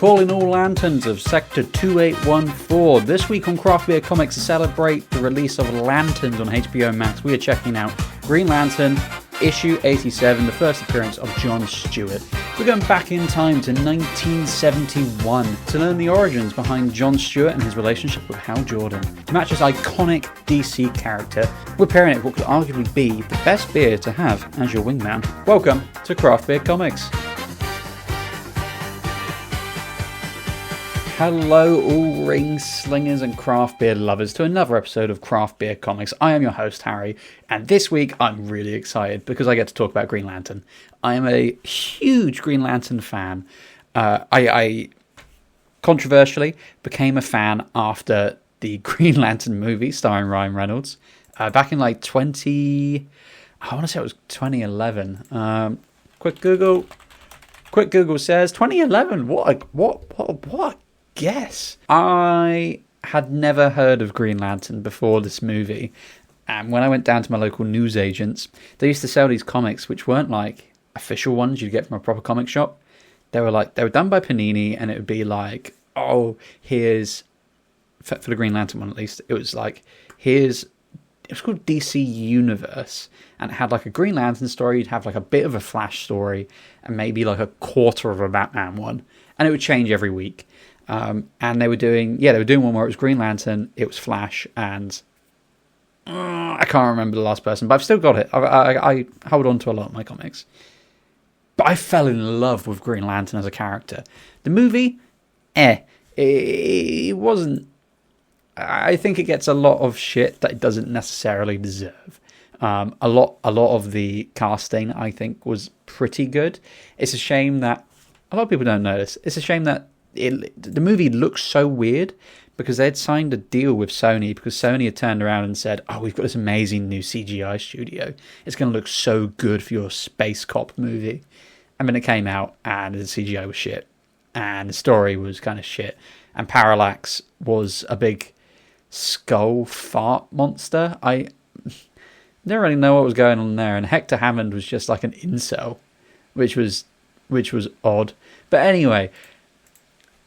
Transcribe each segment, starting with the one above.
Calling all lanterns of Sector 2814. This week on Craft Beer Comics, to celebrate the release of Lanterns on HBO Max, we are checking out Green Lantern, issue 87, the first appearance of John Stewart. We're going back in time to 1971 to learn the origins behind John Stewart and his relationship with Hal Jordan. To match this iconic DC character, we're pairing it with what could arguably be the best beer to have as your wingman. Welcome to Craft Beer Comics. Hello all ring slingers and craft beer lovers to another episode of Craft Beer Comics. I am your host Harry, and this week I'm really excited because I get to talk about Green Lantern. I am a huge Green Lantern fan. I controversially became a fan after the Green Lantern movie starring Ryan Reynolds back in like 2011. Quick Google says 2011. What? Guess. I had never heard of Green Lantern before this movie, and when I went down to my local newsagents, they used to sell these comics which weren't like official ones you'd get from a proper comic shop. They were done by Panini, and it would be like, oh, here's for the Green Lantern one at least, it was like, it was called DC Universe, and it had like a Green Lantern story, you'd have like a bit of a Flash story, and maybe like a quarter of a Batman one, and it would change every week. And they were doing one where it was Green Lantern, it was Flash, and I can't remember the last person, but I've still got it. I hold on to a lot of my comics. But I fell in love with Green Lantern as a character. The movie, it wasn't. I think it gets a lot of shit that it doesn't necessarily deserve. A lot of the casting, I think, was pretty good. It's a shame that a lot of people don't notice. It's a shame that the movie looks so weird because they'd signed a deal with Sony, because Sony had turned around and said, oh, we've got this amazing new CGI studio. It's going to look so good for your Space Cop movie. And then it came out and the CGI was shit. And the story was kind of shit. And Parallax was a big skull fart monster. I didn't really know what was going on there. And Hector Hammond was just like an incel, which was odd. But anyway,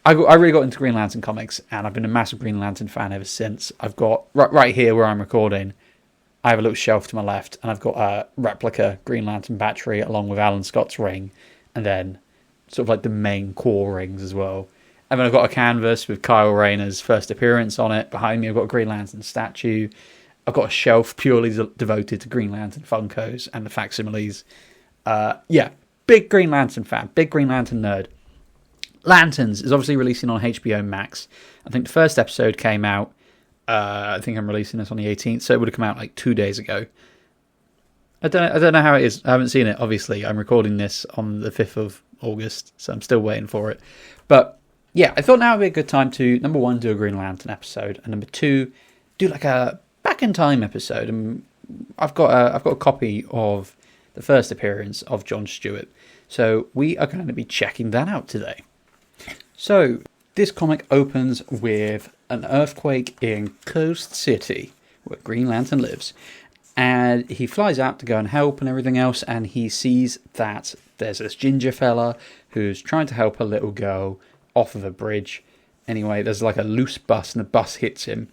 I really got into Green Lantern comics, and I've been a massive Green Lantern fan ever since. I've got, right here where I'm recording, I have a little shelf to my left, and I've got a replica Green Lantern battery along with Alan Scott's ring, and then sort of like the main core rings as well. And then I've got a canvas with Kyle Rayner's first appearance on it. Behind me I've got a Green Lantern statue. I've got a shelf purely devoted to Green Lantern Funkos and the facsimiles. Big Green Lantern fan, big Green Lantern nerd. Lanterns is obviously releasing on HBO Max. I think the first episode came out, I think I'm releasing this on the 18th, so it would have come out like 2 days ago. I don't know how it is. I haven't seen it, obviously. I'm recording this on the 5th of August, so I'm still waiting for it. But yeah, I thought now would be a good time to, number one, do a Green Lantern episode, and number two, do like a back in time episode. And I've got a copy of the first appearance of John Stewart, so we are going to be checking that out today. So, this comic opens with an earthquake in Coast City, where Green Lantern lives. And he flies out to go and help and everything else, and he sees that there's this ginger fella who's trying to help a little girl off of a bridge. Anyway, there's like a loose bus, and the bus hits him.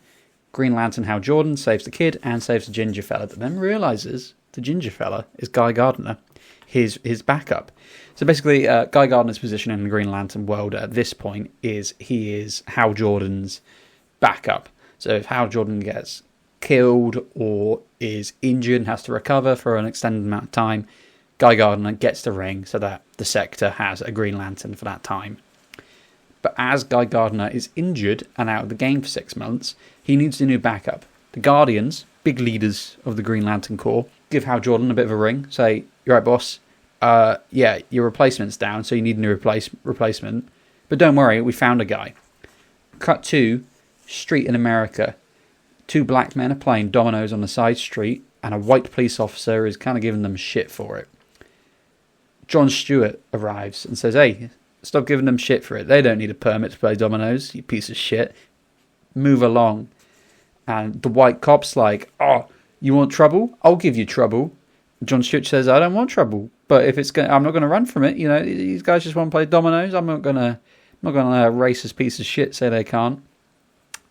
Green Lantern Hal Jordan saves the kid and saves the ginger fella, but then realises the ginger fella is Guy Gardner, his backup. So basically, Guy Gardner's position in the Green Lantern world at this point is he is Hal Jordan's backup. So if Hal Jordan gets killed or is injured and has to recover for an extended amount of time, Guy Gardner gets the ring so that the sector has a Green Lantern for that time. But as Guy Gardner is injured and out of the game for 6 months, he needs a new backup. The Guardians, big leaders of the Green Lantern Corps, give Hal Jordan a bit of a ring, say, "You're right, boss. Your replacement's down, so you need a new replacement. But don't worry, we found a guy." Cut to street in America. 2 black men are playing dominoes on the side street, and a white police officer is kind of giving them shit for it. John Stewart arrives and says, "Hey, stop giving them shit for it. They don't need a permit to play dominoes, you piece of shit. Move along." And the white cop's like, "Oh, you want trouble? I'll give you trouble." John Stewart says, "I don't want trouble, but if it's going, I'm not going to run from it. You know, these guys just want to play dominoes. I'm not going to I'm not going to let a racist piece of shit say they can't.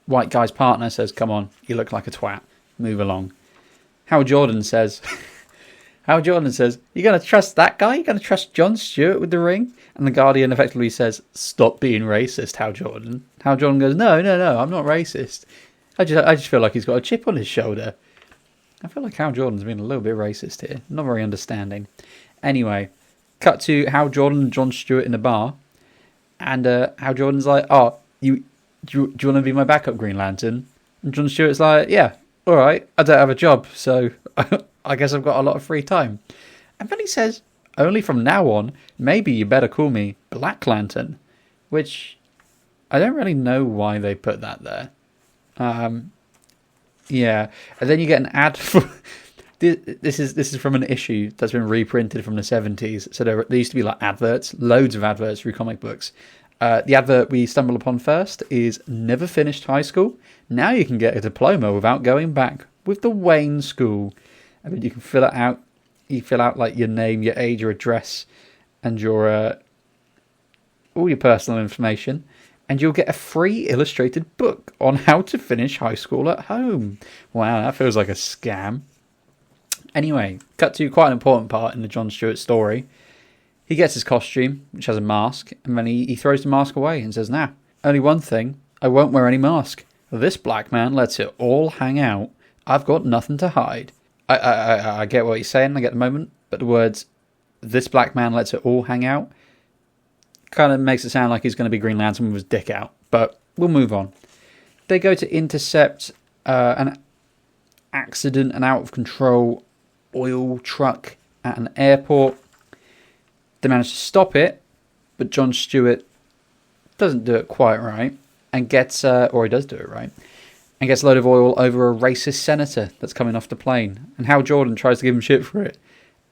White guy's partner says, come on, you look like a twat. Move along. Hal Jordan says, you're going to trust that guy? You're going to trust John Stewart with the ring? And the Guardian effectively says, stop being racist, Hal Jordan. Hal Jordan goes, no, I'm not racist. I just feel like he's got a chip on his shoulder. I feel like Hal Jordan's been a little bit racist here. Not very understanding. Anyway, cut to Hal Jordan and John Stewart in the bar. And Hal Jordan's like, oh, do you want to be my backup Green Lantern? And John Stewart's like, yeah, all right. I don't have a job, so I guess I've got a lot of free time. And then he says, only from now on, maybe you better call me Black Lantern. Which, I don't really know why they put that there. Yeah, and then you get an ad for... This is from an issue that's been reprinted from the 70s. So there used to be like adverts, loads of adverts through comic books. The advert we stumble upon first is never finished high school. Now you can get a diploma without going back with the Wayne School. I mean, you can fill it out. You fill out like your name, your age, your address, and your all your personal information, and you'll get a free illustrated book on how to finish high school at home. Wow, that feels like a scam. Anyway, cut to quite an important part in the John Stewart story. He gets his costume, which has a mask, and then he throws the mask away and says, nah, only one thing, I won't wear any mask. This black man lets it all hang out. I've got nothing to hide. I get what he's saying, I get the moment, but the words, this black man lets it all hang out, kind of makes it sound like he's going to be Green Lantern with his dick out, but we'll move on. They go to intercept an accident, an out-of-control oil truck at an airport. They manage to stop it, but John Stewart doesn't do it quite right, and gets, or he does do it right, and gets a load of oil over a racist senator that's coming off the plane. And Hal Jordan tries to give him shit for it.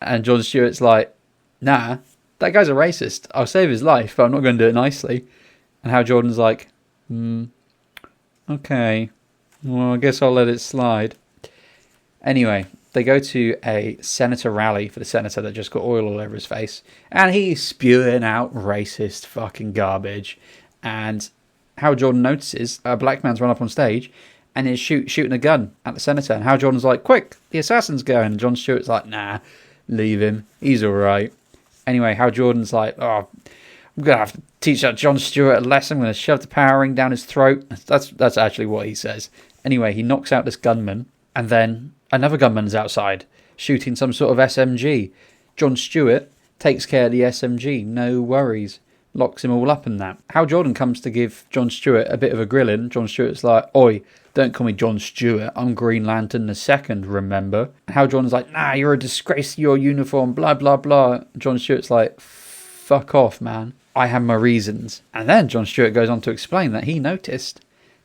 And John Stewart's like, nah, that guy's a racist. I'll save his life, but I'm not going to do it nicely. And Hal Jordan's like, okay, well, I guess I'll let it slide. Anyway, they go to a senator rally for the senator that just got oil all over his face. And he's spewing out racist fucking garbage. And Hal Jordan notices a black man's run up on stage and is shooting a gun at the senator. And Hal Jordan's like, quick, the assassin's going. And John Stewart's like, nah, leave him. He's all right. Anyway, Hal Jordan's like, oh, I'm going to have to teach that John Stewart a lesson. I'm going to shove the power ring down his throat. That's actually what he says. Anyway, he knocks out this gunman. And then another gunman's outside shooting some sort of SMG. John Stewart takes care of the SMG. No worries. Locks him all up in that. Hal Jordan comes to give John Stewart a bit of a grilling. John Stewart's like, oi, don't call me John Stewart. I'm Green Lantern II, remember? And Hal Jordan's like, nah, you're a disgrace to your uniform, blah, blah, blah. John Stewart's like, fuck off, man. I have my reasons. And then John Stewart goes on to explain that he noticed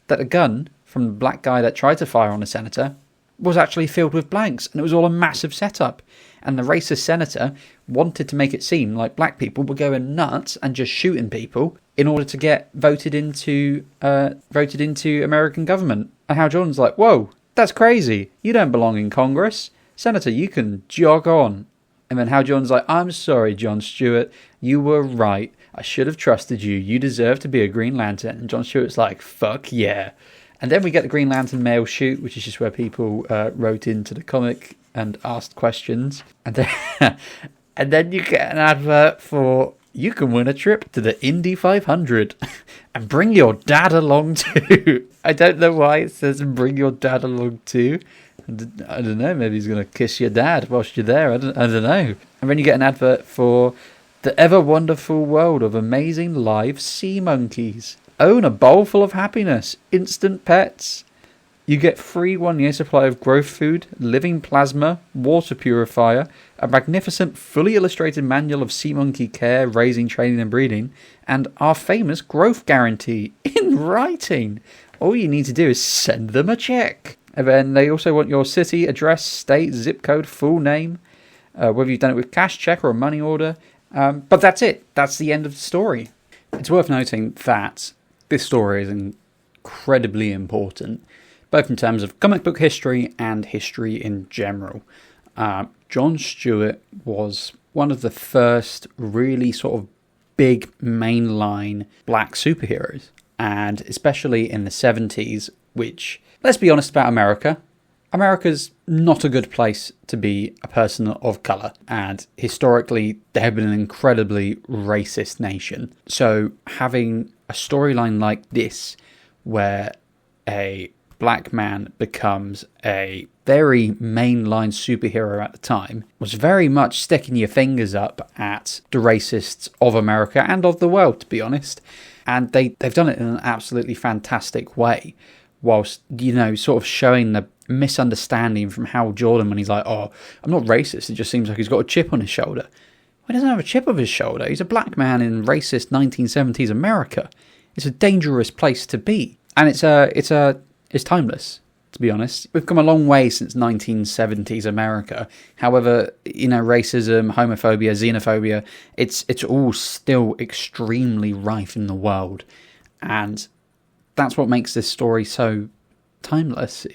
that the gun from the black guy that tried to fire on the senator was actually filled with blanks, and it was all a massive setup. And the racist senator wanted to make it seem like black people were going nuts and just shooting people in order to get voted into American government. And Hal Jordan's like, whoa, that's crazy. You don't belong in Congress. Senator, you can jog on. And then Hal Jordan's like, I'm sorry, John Stewart. You were right. I should have trusted you. You deserve to be a Green Lantern. And John Stewart's like, fuck yeah. And then we get the Green Lantern mail shoot, which is just where people wrote into the comic and asked questions. And then you get an advert for, you can win a trip to the Indy 500 and bring your dad along too. I don't know why it says bring your dad along too. I don't know, maybe he's going to kiss your dad whilst you're there. I don't know. And then you get an advert for the ever wonderful world of amazing live sea monkeys. Own a bowl full of happiness. Instant pets. You get free 1-year supply of growth food, living plasma, water purifier, a magnificent fully illustrated manual of sea monkey care, raising, training and breeding, and our famous growth guarantee in writing. All you need to do is send them a check. And then they also want your city, address, state, zip code, full name, whether you've done it with cash, check or a money order. But that's it. That's the end of the story. It's worth noting that this story is incredibly important, both in terms of comic book history and history in general. John Stewart was one of the first really sort of big mainline black superheroes. And especially in the 70s, which, let's be honest about America, America's not a good place to be a person of colour. And historically, they have been an incredibly racist nation. So having a storyline like this, where a black man becomes a very mainline superhero at the time, was very much sticking your fingers up at the racists of America and of the world, to be honest. And they've done it in an absolutely fantastic way, whilst, sort of showing the misunderstanding from Hal Jordan when he's like, oh, I'm not racist, it just seems like he's got a chip on his shoulder. Well, he doesn't have a chip on his shoulder. He's a black man in racist 1970s America. It's a dangerous place to be. And it's timeless, to be honest. We've come a long way since 1970s America. However, racism, homophobia, xenophobia, it's all still extremely rife in the world. And that's what makes this story so timeless.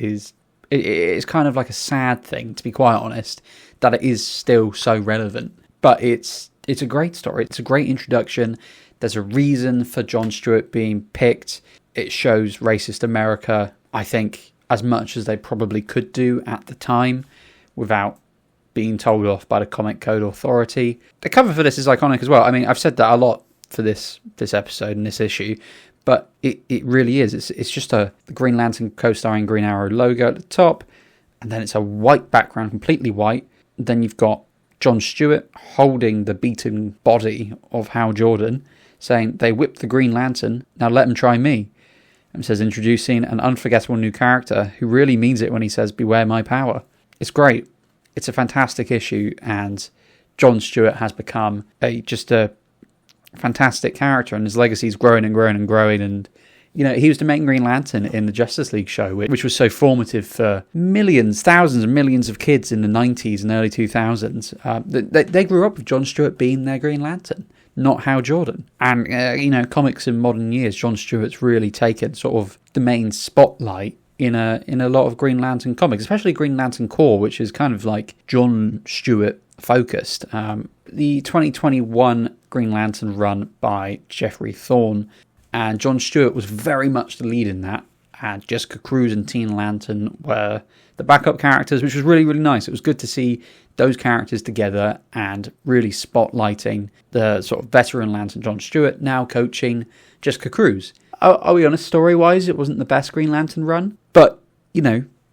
It's kind of like a sad thing, to be quite honest, that it is still so relevant. But it's a great story. It's a great introduction. There's a reason for John Stewart being picked. It shows racist America, I think, as much as they probably could do at the time without being told off by the Comic Code Authority. The cover for this is iconic as well. I mean, I've said that a lot for this episode and this issue, but it really is. It's just the Green Lantern co-starring Green Arrow logo at the top, and then it's a white background, completely white. And then you've got John Stewart holding the beaten body of Hal Jordan, saying, they whipped the Green Lantern, now let them try me. And it says, introducing an unforgettable new character who really means it when he says, beware my power. It's great. It's a fantastic issue, and John Stewart has become just a fantastic character, and his legacy's growing and growing and growing. And he was the main Green Lantern in the Justice League show, which was so formative for millions, thousands and millions of kids in the 90s and early 2000s. They grew up with John Stewart being their Green Lantern, not Hal Jordan. And comics in modern years, John Stewart's really taken sort of the main spotlight in a lot of Green Lantern comics, especially Green Lantern Corps, which is kind of like John Stewart focused. The 2021 Green Lantern run by Jeffrey Thorne, and John Stewart was very much the lead in that, and Jessica Cruz and Teen Lantern were the backup characters, which was really, really nice. It was good to see those characters together and really spotlighting the sort of veteran Lantern John Stewart, now coaching Jessica Cruz. Are we honest, story-wise, it wasn't the best Green Lantern run, but,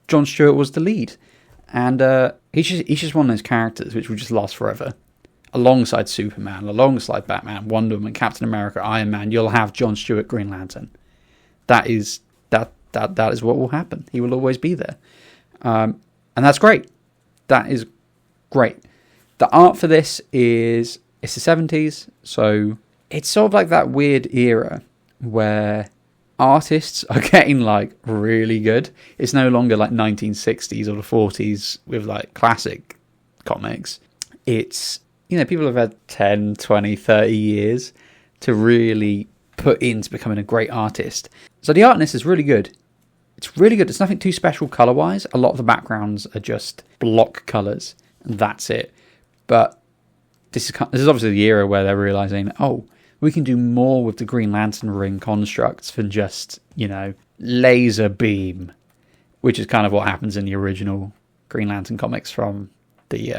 John Stewart was the lead. And he's just one of those characters which will just last forever. Alongside Superman, alongside Batman, Wonder Woman, Captain America, Iron Man, you'll have John Stewart Green Lantern. That is what will happen. He will always be there. And that's great. That is great. The art for this it's the 70s, so it's sort of like that weird era where artists are getting really good. It's no longer like 1960s or the 40s with classic comics. It's, people have had 10, 20, 30 years to really put into becoming a great artist. So the art in this is really good. It's really good. There's nothing too special colour-wise. A lot of the backgrounds are just block colours, and that's it. But this is obviously the era where they're realising, we can do more with the Green Lantern ring constructs than just, laser beam, which is kind of what happens in the original Green Lantern comics from the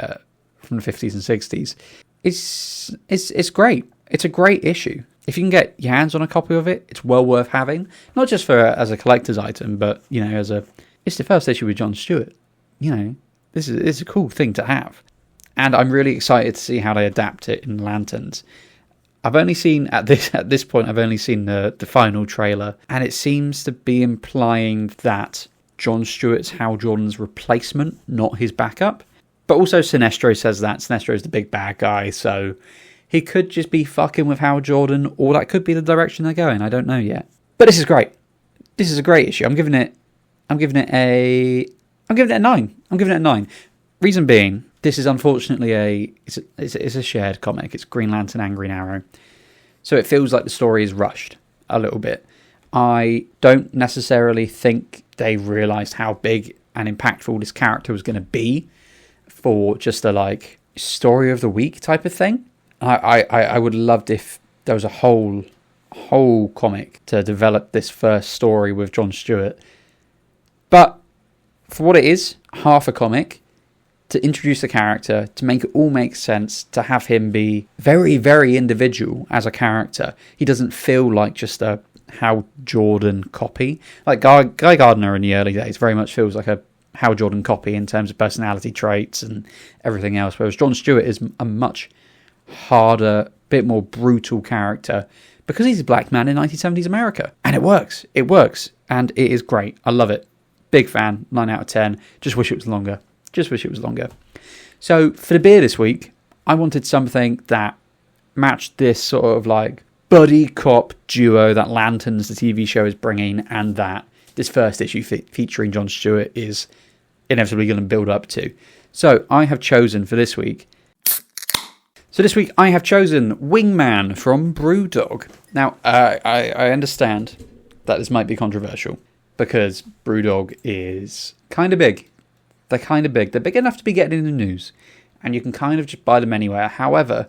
50s and 60s. It's great. It's a great issue. If you can get your hands on a copy of it, it's well worth having. Not just as a collector's item, but it's the first issue with John Stewart. This is a cool thing to have, and I'm really excited to see how they adapt it in Lanterns. I've only seen at this point. I've only seen the final trailer, and it seems to be implying that John Stewart's Hal Jordan's replacement, not his backup. But also Sinestro says that Sinestro's the big bad guy, so he could just be fucking with Hal Jordan, or that could be the direction they're going. I don't know yet. But this is great. This is a great issue. I'm giving it a 9. I'm giving it a 9. Reason being, this is unfortunately it's a shared comic. It's Green Lantern and Green Arrow. So it feels like the story is rushed a little bit. I don't necessarily think they realised how big and impactful this character was going to be for just a story of the week type of thing. I would have loved if there was a whole comic to develop this first story with John Stewart. But for what it is, half a comic, to introduce the character, to make it all make sense, to have him be very, very individual as a character. He doesn't feel like just a Hal Jordan copy. Like Guy Gardner in the early days very much feels like a Hal Jordan copy in terms of personality traits and everything else, whereas John Stewart is a much harder, bit more brutal character because he's a black man in 1970s America. And it works, and it is great. I love it. Big fan, 9 out of 10. Just wish it was longer. So for the beer this week, I wanted something that matched this sort of like buddy cop duo that Lanterns, the TV show, is bringing, and that this first issue featuring John Stewart is inevitably going to build up to. So I have chosen for this week. I have chosen Wingman from Brewdog. Now, I understand that this might be controversial because Brewdog is kind of big. They're kind of big. They're big enough to be getting in the news, and you can kind of just buy them anywhere. However,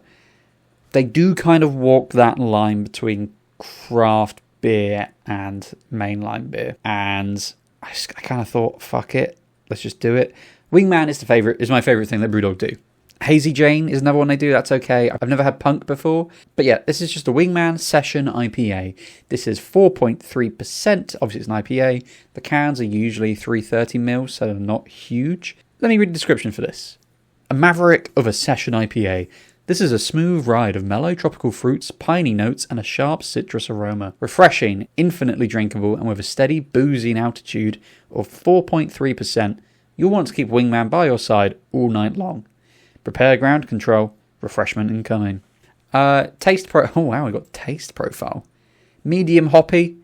they do kind of walk that line between craft beer and mainline beer. And I kind of thought, fuck it, let's just do it. Wingman is my favourite thing that Brewdog do. Hazy Jane is another one they do, that's okay. I've never had Punk before. But yeah, this is just a Wingman Session IPA. This is 4.3%. Obviously it's an IPA. The cans are usually 330ml, so they're not huge. Let me read the description for this. A maverick of a Session IPA. This is a smooth ride of mellow tropical fruits, piney notes, and a sharp citrus aroma. Refreshing, infinitely drinkable, and with a steady boozing altitude of 4.3%, you'll want to keep Wingman by your side all night long. Prepare ground control. Refreshment incoming. Taste profile. Medium hoppy,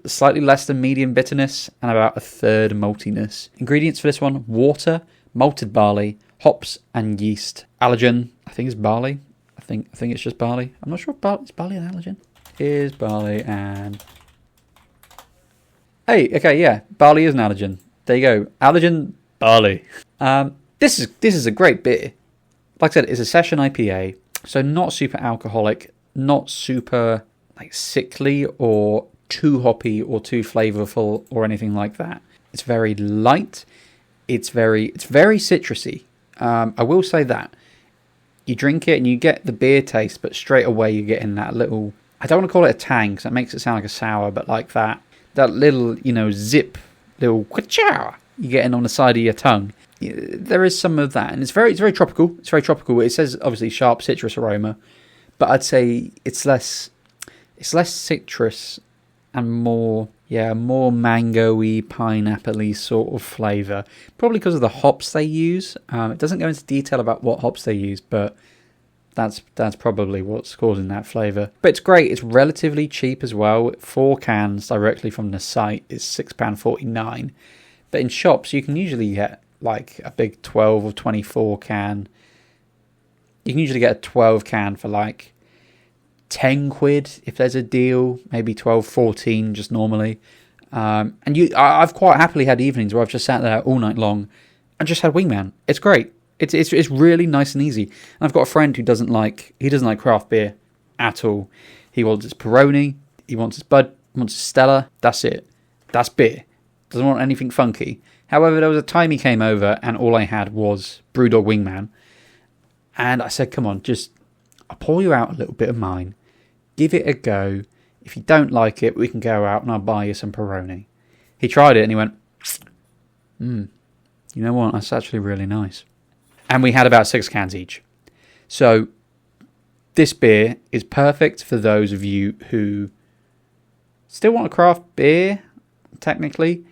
slightly less than medium bitterness, and about a third maltiness. Ingredients for this one: water, malted barley, hops, and yeast. Allergen, I think it's barley. I think it's just barley. I'm not sure if it's barley and allergen. Is barley and... Hey, okay, yeah, barley is an allergen. There you go. Allergen, barley. This is a great beer. Like I said, it's a Session IPA, so not super alcoholic, not super like sickly or too hoppy or too flavorful or anything like that. It's very light. It's very citrusy. I will say that. You drink it and you get the beer taste, but straight away you're getting that little... I don't want to call it a tang because that makes it sound like a sour, but like that little, zip, little ka-chow you're getting on the side of your tongue. There is some of that, and it's very tropical. It's very tropical. It says obviously sharp citrus aroma, but I'd say it's less citrus and more mango-y, pineapple-y sort of flavour. Probably because of the hops they use. It doesn't go into detail about what hops they use, but that's probably what's causing that flavour. But it's great. It's relatively cheap as well. 4 cans directly from the site is £6.49. But in shops, you can usually get like a big 12 or 24 can. You can usually get a 12 can for like 10 quid if there's a deal, maybe 12, 14 just normally. And I've quite happily had evenings where I've just sat there all night long and just had Wingman. It's great. It's really nice and easy. And I've got a friend who doesn't like craft beer at all. He wants his Peroni, he wants his Bud, he wants his Stella. That's it. That's beer. Doesn't want anything funky. However, there was a time he came over and all I had was Brewdog Wingman. And I said, come on, I'll pour you out a little bit of mine. Give it a go. If you don't like it, we can go out and I'll buy you some Peroni. He tried it and he went, you know what, that's actually really nice. And we had about 6 cans each. So this beer is perfect for those of you who still want a craft beer, technically,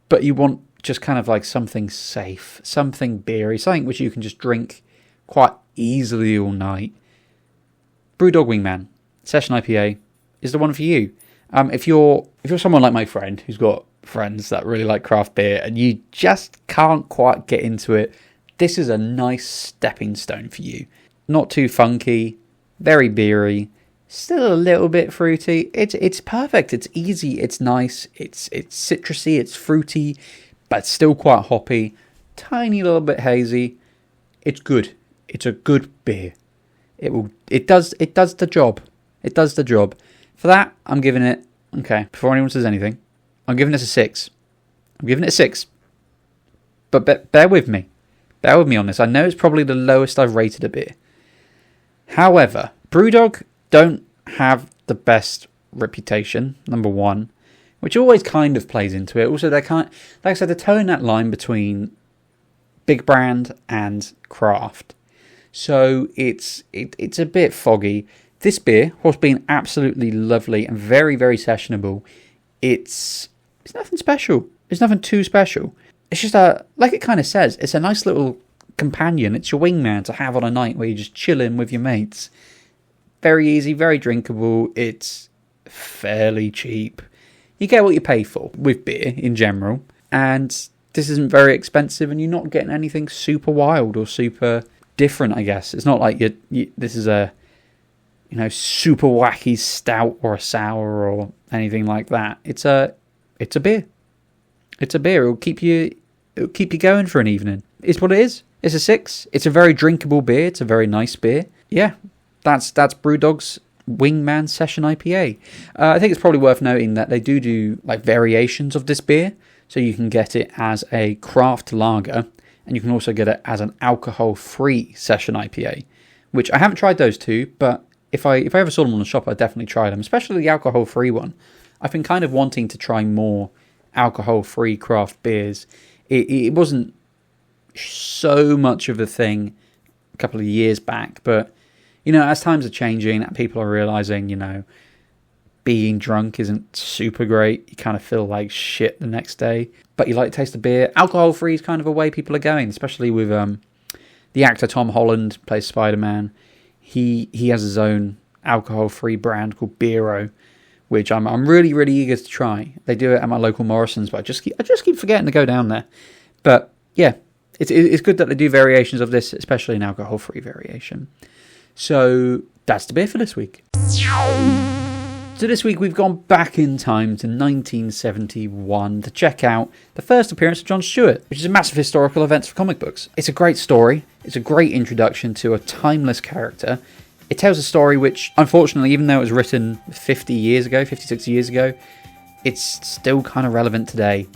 but you want just kind of like something safe, something beery, something which you can just drink quite easily all night. Brewdog Wingman Session IPA is the one for you. If you're someone like my friend who's got friends that really like craft beer and you just can't quite get into it, this is a nice stepping stone for you. Not too funky, very beery, still a little bit fruity. It's perfect. It's easy. It's nice. It's citrusy. It's fruity, but still quite hoppy. Tiny little bit hazy. It's good. It's a good beer. It does the job. It does the job. For that, I'm giving it, okay, before anyone says anything, I'm giving this a 6. I'm giving it a 6. But bear with me. Bear with me on this. I know it's probably the lowest I've rated a beer. However, Brewdog don't have the best reputation, number one, which always kind of plays into it. Also, they're like I said, they're towing that line between big brand and craft. So it's a bit foggy. This beer, whilst being absolutely lovely and very, very sessionable, it's nothing special. It's nothing too special. It's just like it kind of says, it's a nice little companion. It's your wingman to have on a night where you're just chilling with your mates. Very easy, very drinkable. It's fairly cheap. You get what you pay for with beer in general. And this isn't very expensive, and you're not getting anything super wild or super different, I guess. It's not like this is a super wacky stout or a sour or anything like that. It's a beer. It's a beer. It'll keep you going for an evening. It's what it is. It's a 6. It's a very drinkable beer. It's a very nice beer. Yeah, that's Brewdogs Wingman Session IPA. I think it's probably worth noting that they do like variations of this beer. So you can get it as a craft lager, and you can also get it as an alcohol-free Session IPA, which I haven't tried those two, but if I ever saw them on the shop, I'd definitely try them, especially the alcohol-free one. I've been kind of wanting to try more alcohol-free craft beers. It wasn't so much of a thing a couple of years back, but, as times are changing, people are realising, being drunk isn't super great. You kind of feel like shit the next day, but you like to taste the beer. Alcohol-free is kind of a way people are going, especially with the actor Tom Holland, plays Spider-Man. He has his own alcohol-free brand called Beero, which I'm really, really eager to try. They do it at my local Morrison's, but I just keep forgetting to go down there. But yeah, it's good that they do variations of this, especially an alcohol-free variation. So that's the beer for this week. So this week we've gone back in time to 1971 to check out the first appearance of John Stewart, which is a massive historical event for comic books. It's a great story. It's a great introduction to a timeless character. It tells a story which, unfortunately, even though it was written 56 years ago, it's still kind of relevant today.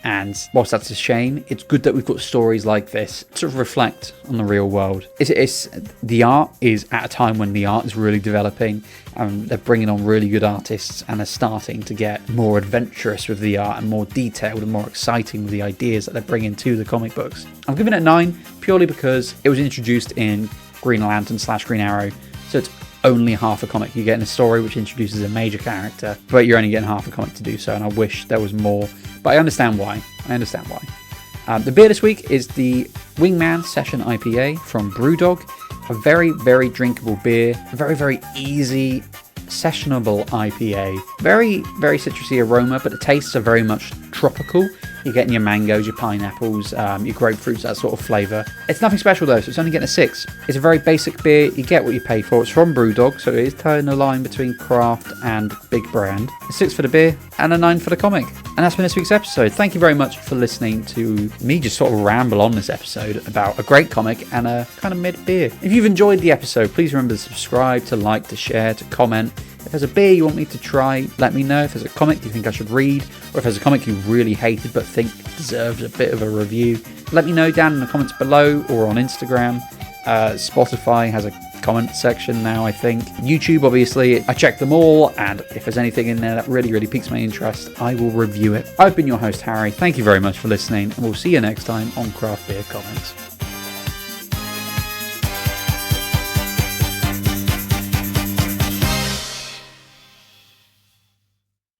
And whilst that's a shame, it's good that we've got stories like this to reflect on the real world. The art is at a time when the art is really developing, and they're bringing on really good artists, and they're starting to get more adventurous with the art and more detailed and more exciting with the ideas that they're bringing to the comic books. I'm giving it a 9 purely because it was introduced in Green Lantern / Green Arrow, so it's only half a comic. You're getting a story which introduces a major character, but you're only getting half a comic to do so, and I wish there was more. But I understand why. The beer this week is the Wingman Session IPA from Brewdog. A very, very drinkable beer. A very, very easy, sessionable IPA. Very, very citrusy aroma, but the tastes are very much tropical. You're getting your mangoes, your pineapples, your grapefruits, that sort of flavour. It's nothing special though, so it's only getting a 6. It's a very basic beer. You get what you pay for. It's from Brewdog, so it is towing the line between craft and big brand. A 6 for the beer and a 9 for the comic. And that's been this week's episode. Thank you very much for listening to me just sort of ramble on this episode about a great comic and a kind of mid beer. If you've enjoyed the episode, please remember to subscribe, to like, to share, to comment. If there's a beer you want me to try, let me know. If there's a comic you think I should read, or if there's a comic you really hated but think deserves a bit of a review, let me know down in the comments below or on Instagram. Spotify has a comment section now, I think. YouTube, obviously, I check them all, and if there's anything in there that really, really piques my interest, I will review it. I've been your host, Harry. Thank you very much for listening, and we'll see you next time on Craft Beer Comics.